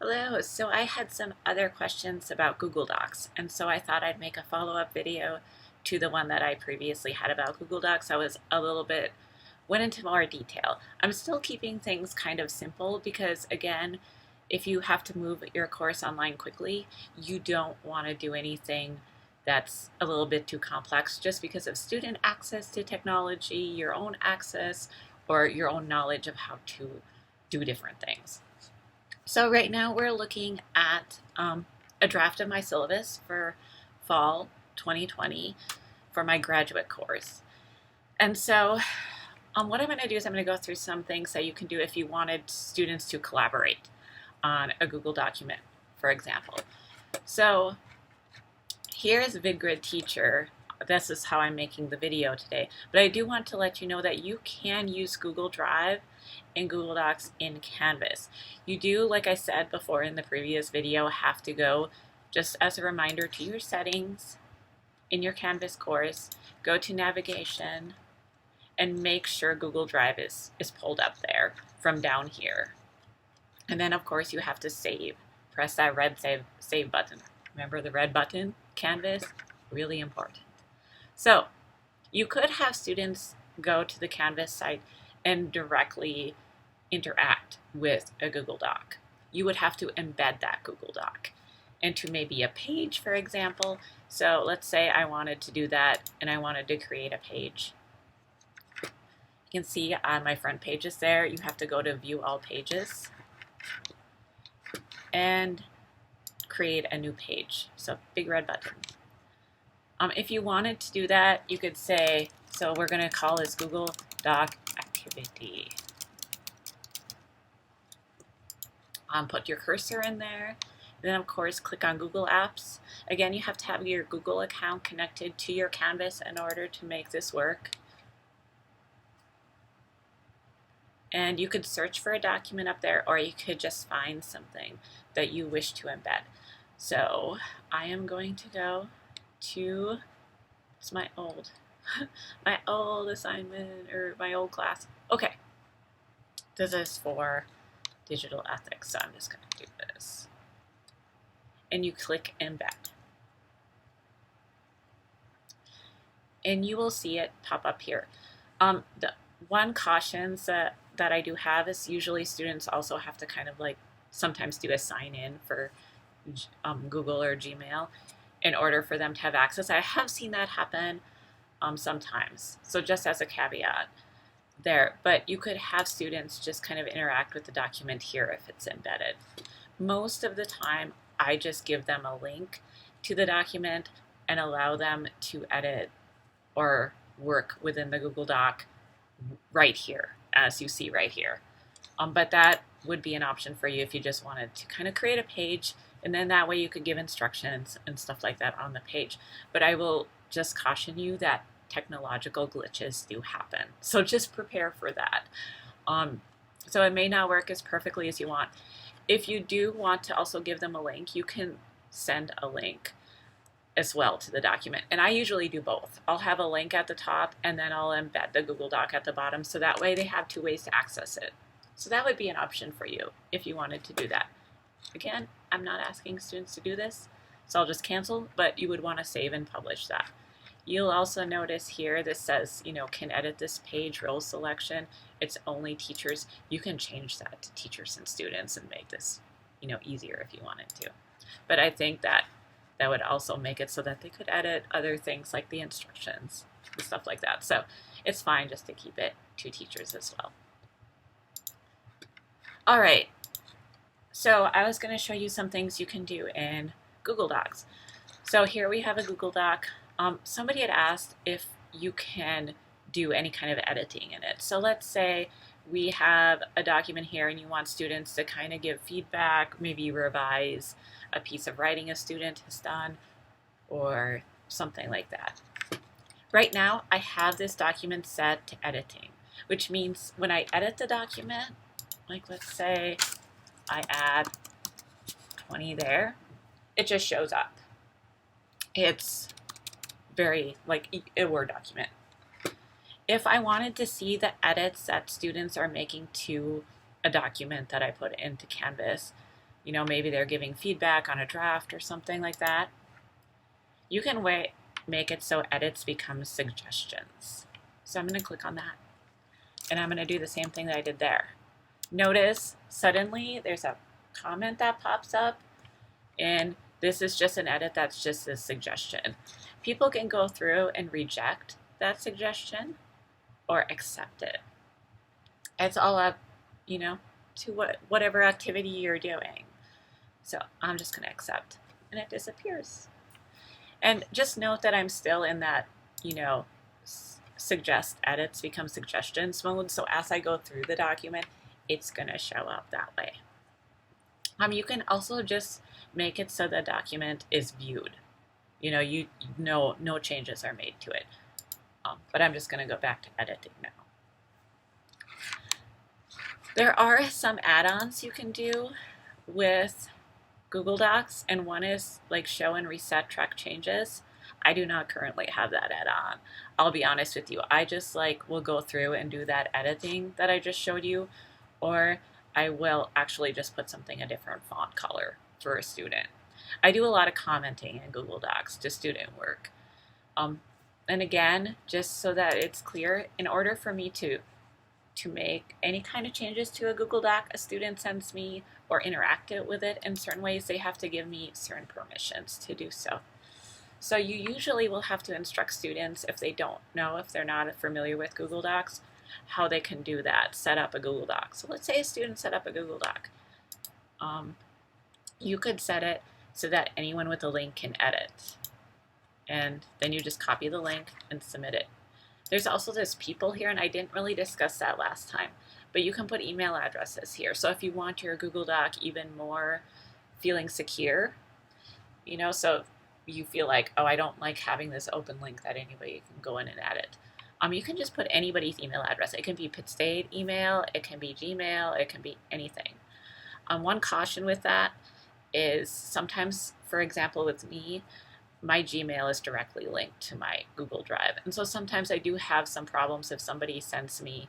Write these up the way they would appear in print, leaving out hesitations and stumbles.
Hello, so I had some other questions about Google Docs, and so I thought I'd make a follow-up video to the one that I previously had about Google Docs. I was a little bit, went into more detail. I'm still keeping things kind of simple because, again, if you have to move your course online quickly, you don't want to do anything that's a little bit too complex just because of student access to technology, your own access, or your own knowledge of how to do different things. So right now we're looking at a draft of my syllabus for fall 2020 for my graduate course. And so what I'm going to do is I'm going to go through some things that you can do if you wanted students to collaborate on a Google document, for example. So here is VidGrid Teacher. This is how I'm making the video today. But I do want to let you know that you can use Google Drive and Google Docs in Canvas. You do, like I said before in the previous video, have to go, just as a reminder, to your settings in your Canvas course, go to navigation, and make sure Google Drive is pulled up there from down here. And then, of course, you have to save. Press that red save button. Remember the red button? Canvas, really important. So you could have students go to the Canvas site and directly interact with a Google Doc. You would have to embed that Google Doc into maybe a page, for example. So let's say I wanted to do that and I wanted to create a page. You can see on my front pages there, you have to go to View All Pages and create a new page. So big red button. If you wanted to do that, you could say, so we're going to call this Google Doc Activity. Put your cursor in there. Then, of course, click on Google Apps. Again, you have to have your Google account connected to your Canvas in order to make this work. And you could search for a document up there, or you could just find something that you wish to embed. So I am going to go to, it's my old assignment, or my old class. Okay, this is for digital ethics, so I'm just going to do this. And you click embed. And you will see it pop up here. The one cautions that I do have is usually students also have to kind of like sometimes do a sign in for Google or Gmail in order for them to have access. I have seen that happen sometimes. So just as a caveat there, but you could have students just kind of interact with the document here if it's embedded. Most of the time, I just give them a link to the document and allow them to edit or work within the Google Doc right here, as you see right here. But that would be an option for you if you just wanted to kind of create a page, and then that way you could give instructions and stuff like that on the page. But I will just caution you that technological glitches do happen. So just prepare for that. So it may not work as perfectly as you want. If you do want to also give them a link, you can send a link as well to the document. And I usually do both. I'll have a link at the top and then I'll embed the Google Doc at the bottom, so that way they have two ways to access it. So that would be an option for you if you wanted to do that. Again, I'm not asking students to do this, so I'll just cancel, but you would want to save and publish that. You'll also notice here this says, can edit this page, role selection. It's only teachers. You can change that to teachers and students and make this, easier if you wanted to. But I think that would also make it so that they could edit other things like the instructions and stuff like that. So it's fine just to keep it to teachers as well. All right, so I was going to show you some things you can do in Google Docs. So here we have a Google Doc. Somebody had asked if you can do any kind of editing in it. So let's say we have a document here and you want students to kind of give feedback, maybe revise a piece of writing a student has done, or something like that. Right now, I have this document set to editing, which means when I edit the document, like let's say I add 20 there, it just shows up. It's very like a Word document. If I wanted to see the edits that students are making to a document that I put into Canvas, maybe they're giving feedback on a draft or something like that, you can make it so edits become suggestions. So I'm going to click on that, and I'm going to do the same thing that I did there. Notice suddenly there's a comment that pops up, and this is just an edit that's just a suggestion. People can go through and reject that suggestion or accept it. It's all up, to whatever activity you're doing. So I'm just going to accept, and it disappears. And just note that I'm still in that, suggest edits become suggestions mode. So as I go through the document, it's going to show up that way. You can also just make it so the document is viewed. No changes are made to it. But I'm just going to go back to editing now. There are some add-ons you can do with Google Docs, and one is like show and reset track changes. I do not currently have that add-on. I'll be honest with you. I just will go through and do that editing that I just showed you, or I will actually just put something a different font color for a student. I do a lot of commenting in Google Docs to student work. And again, just so that it's clear, in order for me to make any kind of changes to a Google Doc a student sends me or interact with it in certain ways, they have to give me certain permissions to do so. So you usually will have to instruct students, if they don't know, if they're not familiar with Google Docs, how they can do that, set up a Google Doc. So let's say a student set up a Google Doc. You could set it so that anyone with a link can edit. And then you just copy the link and submit it. There's also this people here, and I didn't really discuss that last time, but you can put email addresses here. So if you want your Google Doc even more feeling secure, so you feel like, oh, I don't like having this open link that anybody can go in and edit. You can just put anybody's email address. It can be Pitt State email, it can be Gmail, it can be anything. One caution with that is sometimes, for example, with me, my Gmail is directly linked to my Google Drive. And so sometimes I do have some problems if somebody sends me,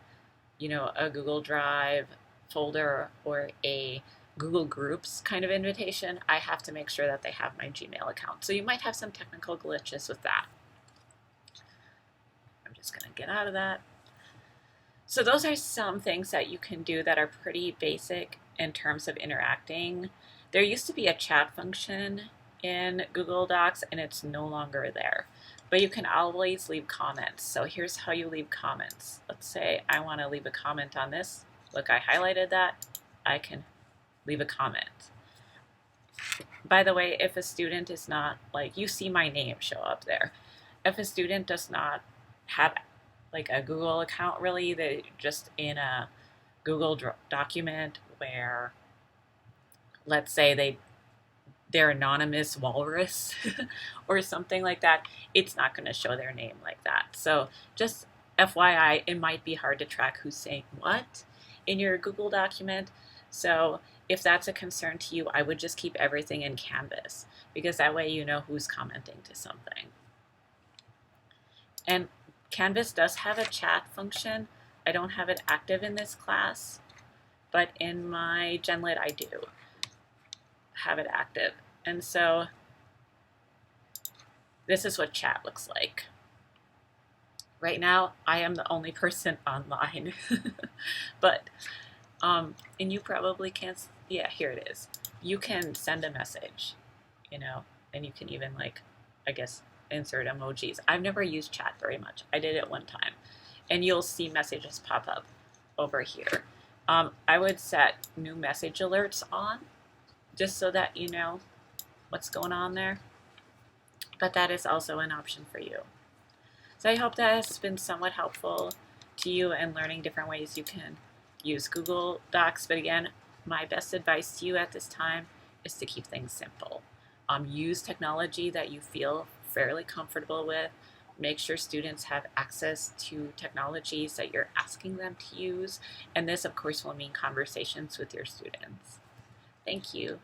a Google Drive folder or a Google Groups kind of invitation. I have to make sure that they have my Gmail account. So you might have some technical glitches with that. I'm just going to get out of that. So those are some things that you can do that are pretty basic in terms of interacting. There used to be a chat function in Google Docs, and it's no longer there. But you can always leave comments. So here's how you leave comments. Let's say I want to leave a comment on this. Look, I highlighted that. I can leave a comment. By the way, if a student is not, you see my name show up there. If a student does not have a Google account really, they're just in a Google document where, let's say they're anonymous walrus or something like that, it's not going to show their name like that. So just FYI, it might be hard to track who's saying what in your Google document. So if that's a concern to you, I would just keep everything in Canvas, because that way you know who's commenting to something. And Canvas does have a chat function. I don't have it active in this class, but in my GenLit I do have it active. And so this is what chat looks like. Right now, I am the only person online, but, and you probably can't, yeah, here it is. You can send a message, and you can even I guess, insert emojis. I've never used chat very much. I did it one time, and you'll see messages pop up over here. I would set new message alerts on, just so that you know what's going on there. But that is also an option for you. So I hope that has been somewhat helpful to you in learning different ways you can use Google Docs. But again, my best advice to you at this time is to keep things simple. Use technology that you feel fairly comfortable with. Make sure students have access to technologies that you're asking them to use. And this, of course, will mean conversations with your students. Thank you.